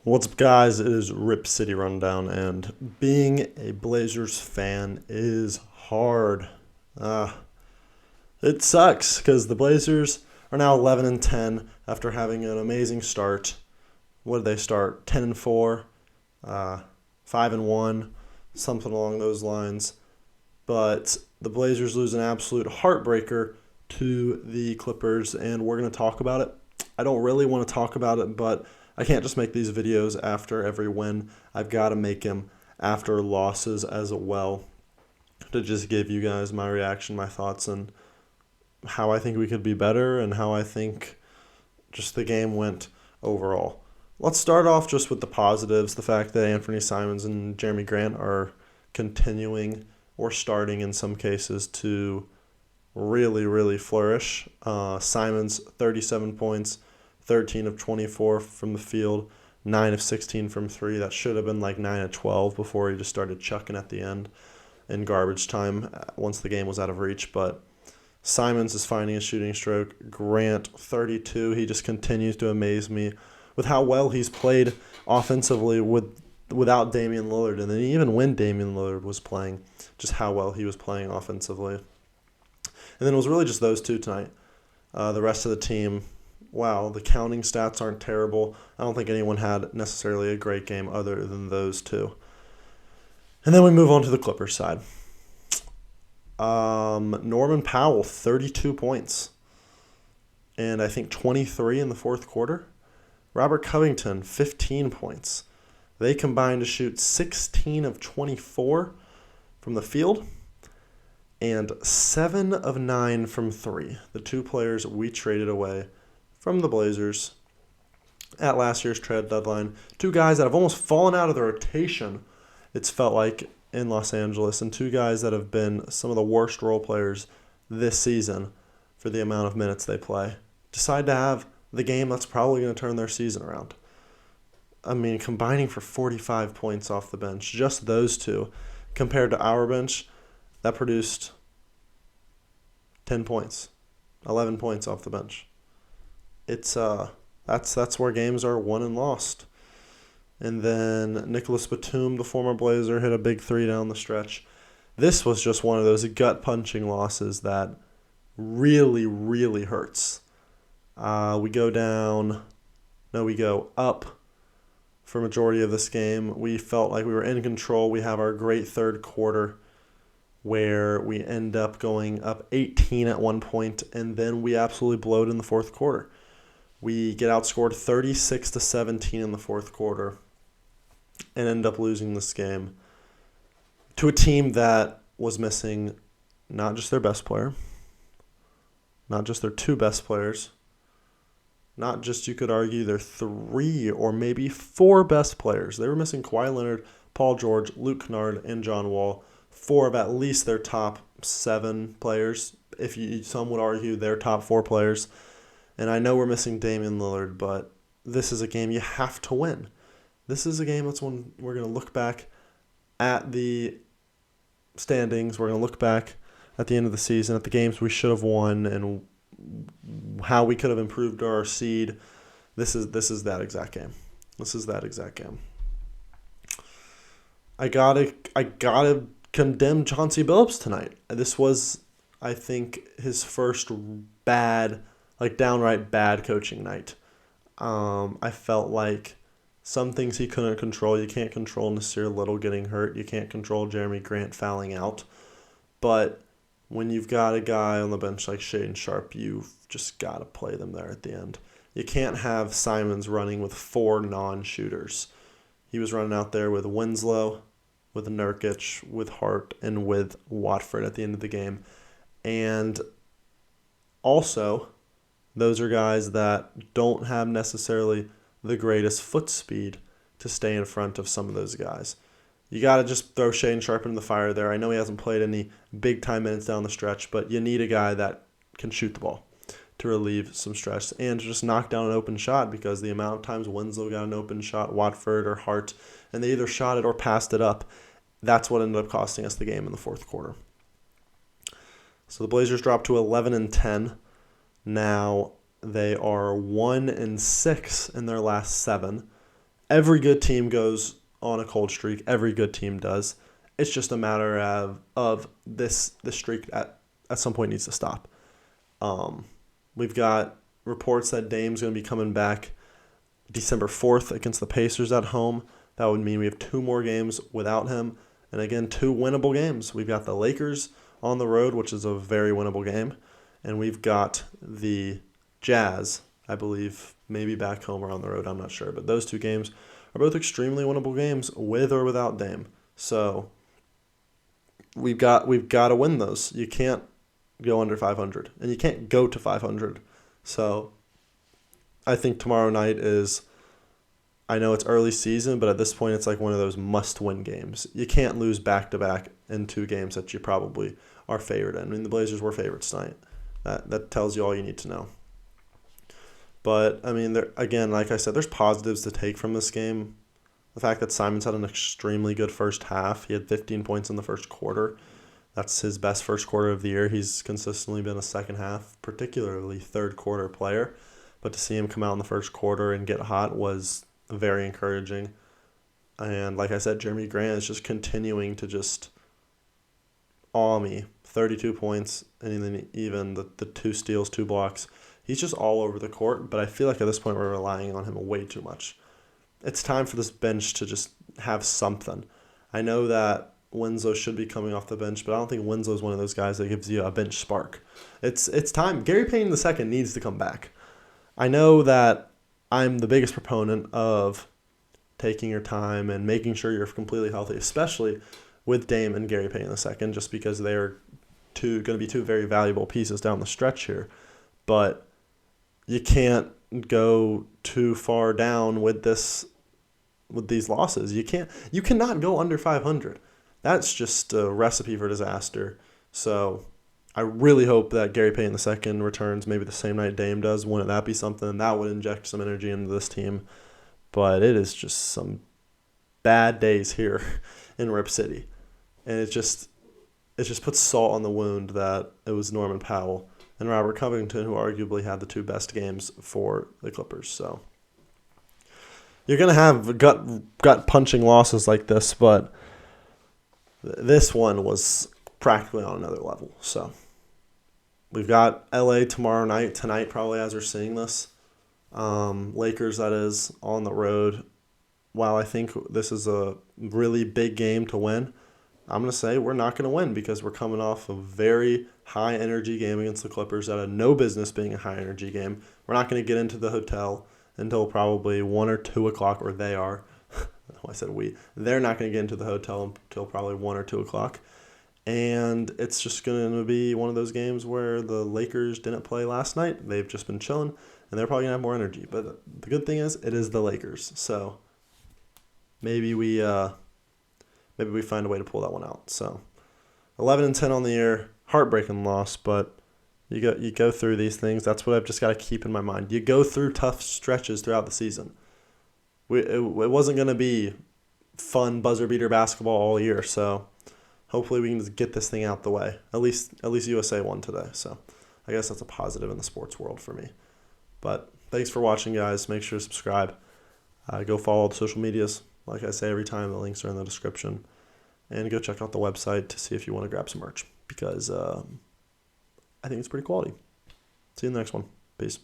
What's up, guys? It is Rip City Rundown, and being a Blazers fan is hard. Uh, it sucks because the Blazers are now 11-10 after having an amazing start. What did they start? 10-4, 5-1, something along those lines. But the Blazers lose an absolute heartbreaker to the Clippers, and we're going to talk about it. I don't really want to talk about it, but I can't just make these videos after every win. I've got to make them after losses as well to just give you guys my reaction, my thoughts, and how I think we could be better and how I think just the game went overall. Let's start off just with the positives, the fact that Anthony Simons and Jeremy Grant are continuing or starting in some cases to really flourish. Simons, 37 points, 13 of 24 from the field, 9 of 16 from three. That should have been like 9 of 12 before he just started chucking at the end in garbage time once the game was out of reach. But Simons is finding a shooting stroke. Grant, 32. He just continues to amaze me with how well he's played offensively without Damian Lillard. And then even when Damian Lillard was playing, just how well he was playing offensively. And then it was really just those two tonight. The rest of the team, wow, the counting stats aren't terrible. I don't think anyone had necessarily a great game other than those two. And then we move on to the Clippers side. Norman Powell, 32 points. And I think 23 in the fourth quarter. Robert Covington, 15 points. They combined to shoot 16 of 24 from the field and 7 of 9 from three. The two players we traded away from the Blazers at last year's trade deadline. Two guys that have almost fallen out of the rotation, it's felt like, in Los Angeles, and two guys that have been some of the worst role players this season for the amount of minutes they play, decide to have the game that's probably going to turn their season around. I mean, combining for 45 points off the bench, just those two, compared to our bench, that produced 10 points, 11 points off the bench. It's that's where games are won and lost. And then Nicholas Batum, the former Blazer, hit a big three down the stretch. This was just one of those gut-punching losses that really hurts. We go up for majority of this game. We felt like we were in control. We have our great third quarter where we end up going up 18 at one point, and then we absolutely blow it in the fourth quarter. We get outscored 36-17 in the fourth quarter and end up losing this game to a team that was missing not just their best player, not just their two best players, not just, you could argue, their three or maybe four best players. They were missing Kawhi Leonard, Paul George, Luke Kennard, and John Wall, four of at least their top seven players. Some would argue their top four players. And I know we're missing Damian Lillard, but this is a game you have to win. This is a game that's when we're going to look back at the standings. We're going to look back at the end of the season, at the games we should have won and how we could have improved our seed. This is that exact game. This is that exact game. I gotta condemn Chauncey Billups tonight. This was, I think, his first downright bad coaching night. I felt like some things he couldn't control. You can't control Nasir Little getting hurt. You can't control Jeremy Grant fouling out. But when you've got a guy on the bench like Shaedon Sharpe, you've just got to play them there at the end. You can't have Simons running with four non-shooters. He was running out there with Winslow, with Nurkic, with Hart, and with Watford at the end of the game. And also, those are guys that don't have necessarily the greatest foot speed to stay in front of some of those guys. You got to just throw Shaedon Sharpe in the fire there. I know he hasn't played any big-time minutes down the stretch, but you need a guy that can shoot the ball to relieve some stress and to just knock down an open shot, because the amount of times Winslow got an open shot, Watford or Hart, and they either shot it or passed it up, that's what ended up costing us the game in the fourth quarter. So the Blazers dropped to 11-10. Now they are 1-6 in their last 7. Every good team goes on a cold streak. Every good team does. It's just a matter of this streak at some point needs to stop. We've got reports that Dame's going to be coming back December 4th against the Pacers at home. That would mean we have 2 more games without him. And again, 2 winnable games. We've got the Lakers on the road, which is a very winnable game. And we've got the Jazz, I believe, maybe back home or on the road. I'm not sure. But those 2 games are both extremely winnable games with or without Dame. So we've got to win those. You can't go under 500. And you can't go to 500. So I think tomorrow night is, I know it's early season, but at this point it's like one of those must-win games. You can't lose back-to-back in 2 games that you probably are favored in. I mean, the Blazers were favorites tonight. That tells you all you need to know. But, I mean, again, like I said, there's positives to take from this game. The fact that Simons had an extremely good first half. He had 15 points in the first quarter. That's his best first quarter of the year. He's consistently been a second half, particularly third quarter player. But to see him come out in the first quarter and get hot was very encouraging. And like I said, Jeremy Grant is just continuing to just awe me. 32 points, and then even the 2 steals, 2 blocks. He's just all over the court, but I feel like at this point we're relying on him way too much. It's time for this bench to just have something. I know that Winslow should be coming off the bench, but I don't think Winslow is one of those guys that gives you a bench spark. It's time. Gary Payton II needs to come back. I know that I'm the biggest proponent of taking your time and making sure you're completely healthy, especially with Dame and Gary Payton II, just because they are going to be 2 very valuable pieces down the stretch here. But you can't go too far down with these losses. You cannot go under 500. That's just a recipe for disaster. So I really hope that Gary Payton II returns maybe the same night Dame does. Wouldn't that be something? That would inject some energy into this team. But it is just some bad days here in Rip City. And it just puts salt on the wound that it was Norman Powell and Robert Covington who arguably had the 2 best games for the Clippers. So you're going to have gut-punching losses like this, but this one was practically on another level. So we've got LA tonight probably as we're seeing this. Lakers, that is, on the road. While I think this is a really big game to win, I'm going to say we're not going to win because we're coming off a very high-energy game against the Clippers that had no business being a high-energy game. We're not going to get into the hotel until probably 1 or 2 o'clock, or they are. I said we. They're not going to get into the hotel until probably 1 or 2 o'clock. And it's just going to be one of those games where the Lakers didn't play last night. They've just been chilling, and they're probably going to have more energy. But the good thing is it is the Lakers. So maybe we find a way to pull that one out. So 11-10 on the year, heartbreaking loss, but you go through these things. That's what I've just got to keep in my mind. You go through tough stretches throughout the season. It wasn't going to be fun buzzer beater basketball all year, so hopefully we can just get this thing out the way. At least USA won today, so I guess that's a positive in the sports world for me. But thanks for watching, guys. Make sure to subscribe. Go follow the social medias. Like I say every time, the links are in the description. And go check out the website to see if you want to grab some merch because I think it's pretty quality. See you in the next one. Peace.